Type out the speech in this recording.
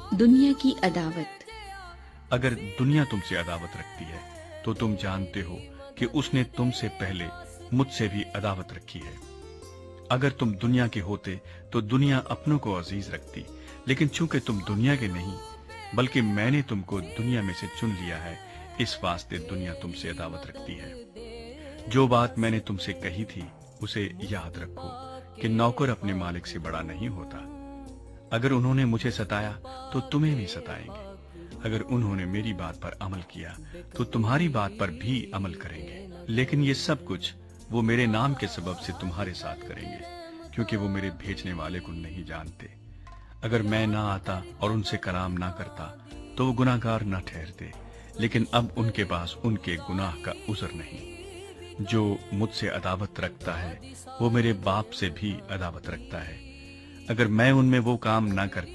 दुनिया की अदावत। अगर दुनिया तुमसे अदावत रखती है तो तुम जानते हो कि उसने तुमसे पहले मुझसे भी अदावत रखी है। अगर तुम दुनिया के होते तो दुनिया अपनों को अजीज रखती, लेकिन चूंकि तुम दुनिया के नहीं बल्कि मैंने तुमको दुनिया में से चुन लिया है, इस वास्ते दुनिया तुमसे अदावत रखती है। जो बात मैंने तुमसे कही थी उसे याद रखो कि नौकर अपने मालिक से बड़ा नहीं होता। अगर उन्होंने मुझे सताया तो तुम्हें भी सताएंगे, अगर उन्होंने मेरी बात पर अमल किया तो तुम्हारी बात पर भी अमल करेंगे। लेकिन ये सब कुछ वो मेरे नाम के सबब से तुम्हारे साथ करेंगे, क्योंकि वो मेरे भेजने वाले को नहीं जानते। अगर मैं ना आता और उनसे कलाम ना करता तो वो गुनाहगार न ठहरते, लेकिन अब उनके पास उनके गुनाह का उज़र नहीं। जो मुझसे अदावत रखता है वो मेरे बाप से भी अदावत रखता है। अगर मैं उनमें वो काम ना करता